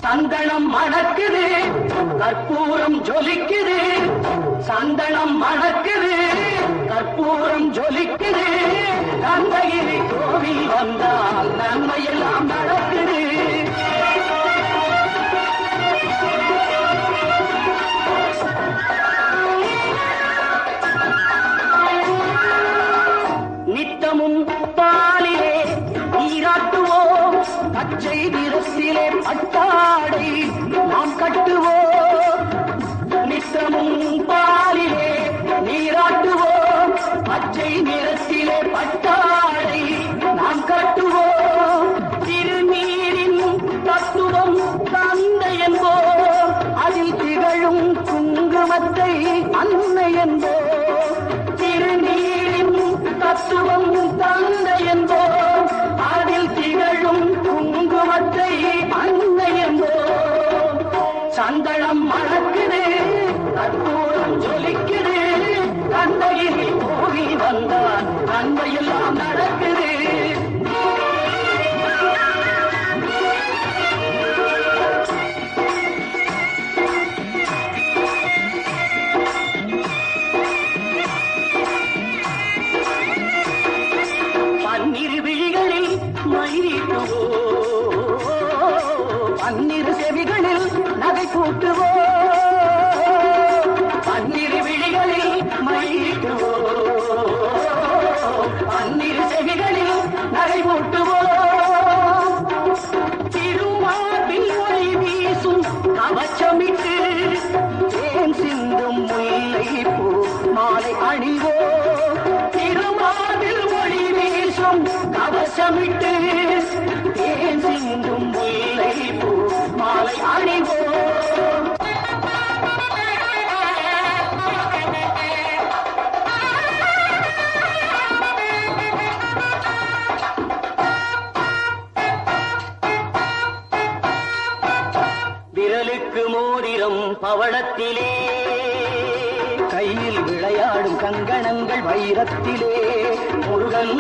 சந்தனம் மணக்குது, கற்பூரம் ஜொலிக்குது. சந்தனம் மணக்குது, கற்பூரம் ஜொலிக்குது. கந்தகிரி கோவில் வந்தால் நன்மையெல்லாம் நடக்குது. நித்தமும் பாலிலே நீராட்டுவோம், பச்சை நிறத்திலே பட்டாடை நாம் கட்டுவோம். நித்தமும் பாலிலே நீராட்டுவோம், பச்சை நிறத்திலே பட்டாடை நாம் கட்டுவோம். திருநீரின் தத்துவம் தந்தை என்போம், அதில் திகழும் குங்குமத்தை அன்னை என்போம். திருநீரின் தத்துவம் தந்தை என்போம், அதில் திகழும் குங்குமத்தை அன்னை என்போம். சந்தனம் மணக்குது, கற்பூரம் ஜொலிக்குது. கந்தகிரி கோவில் வந்தால் நன்மையெல்லாம் நடக்குது. பன்னிரு விழிகளில் மயிலிட்டுவோம், பன்னிரு செவிகளில் நகை கூட்டுவோம். பன்னிரு விழிகளில் மயிலிட்டுவோம், பன்னிரு செவிகளில் நகை கூட்டுவோம். திருமார்பில் ஒளி வீசும் கவச்சமிட்டு தேன் சிந்தும் முல்லை பூ மாலை அணிவோம். திருமார்பில் ஒளி வீசும் கவசமிட்டு தேன் சிந்தும் முல்லை பூ மாலை அணிவோம். விரலுக்கு மோதிரம் பவளத்திலே, கையில் விளையாடும் கங்கணங்கள் வைரத்திலே. முருகன்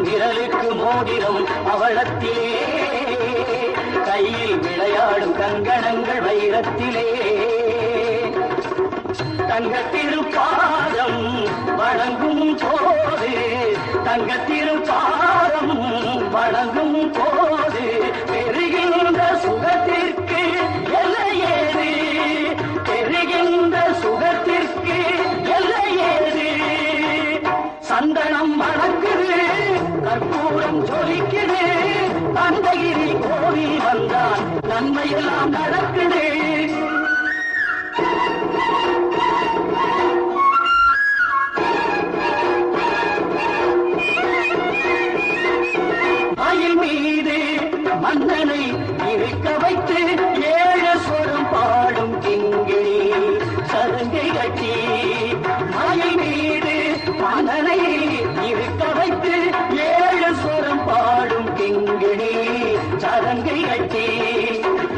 விரலுக்கு மோதிரம் பவளத்திலே, கையில் விளையாடும் கங்கணங்கள் வைரத்திலே. தங்கத்திருப்பாதம் வணங்கும் போது, தங்கத்திருப்பாதம் வணங்கும் போது பெறுகின்ற சுகத்திற்கு எல்லையேது, பெறுகின்ற சுகத்திற்கு எல்லையேது. சந்தனம் மணக்குது, கற்பூரம் ஜொலிக்குது. கந்தகிரி கோவில் வந்தால் நன்மையெல்லாம் நடக்குது. மயில் மீது மன்னனை இருக்க வைத்து ஏழு சொரம் பாடும் கிங்கிணி சதங்கை கட்டி. மயில் மீது மன்னனை இருக்க வைத்து ஏழு சொரம் பாடும் கிங்கிணி சதங்கை கட்டி.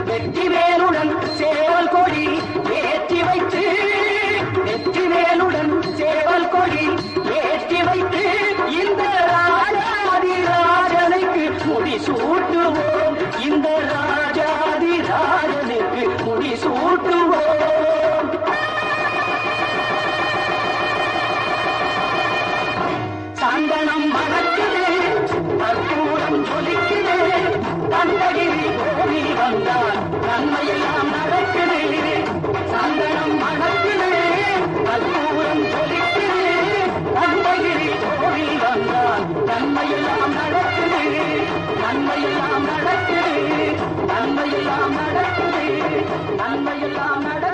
வெற்றிவேலுடன் சேவல் கொடி ஏற்றி வைத்து, வெற்றிவேலுடன் சேவல் கொடி ஏற்றி வைத்து இந்த ராஜாதிராஜனுக்கு முடி சூட்டுவோம். இந்த ராஜாதிராஜனுக்கு முடி சூட்டுவோம். சந்தனம் மணக்குது, கற்பூரம் ஜொலிக்குது. கந்தகிரி கோவில் வந்தால் நன்மையெல்லாம் நடக்குது. சந்தனம் மணக்குது, கற்பூரம் ஜொலிக்குது. கந்தகிரி கோவில் வந்தால் நன்மையெல்லாம் நடக்குது. நன்மையெல்லாம் நடக்குது, நன்மையெல்லாம் நடக்குது, நன்மையெல்லாம் நடக்குது.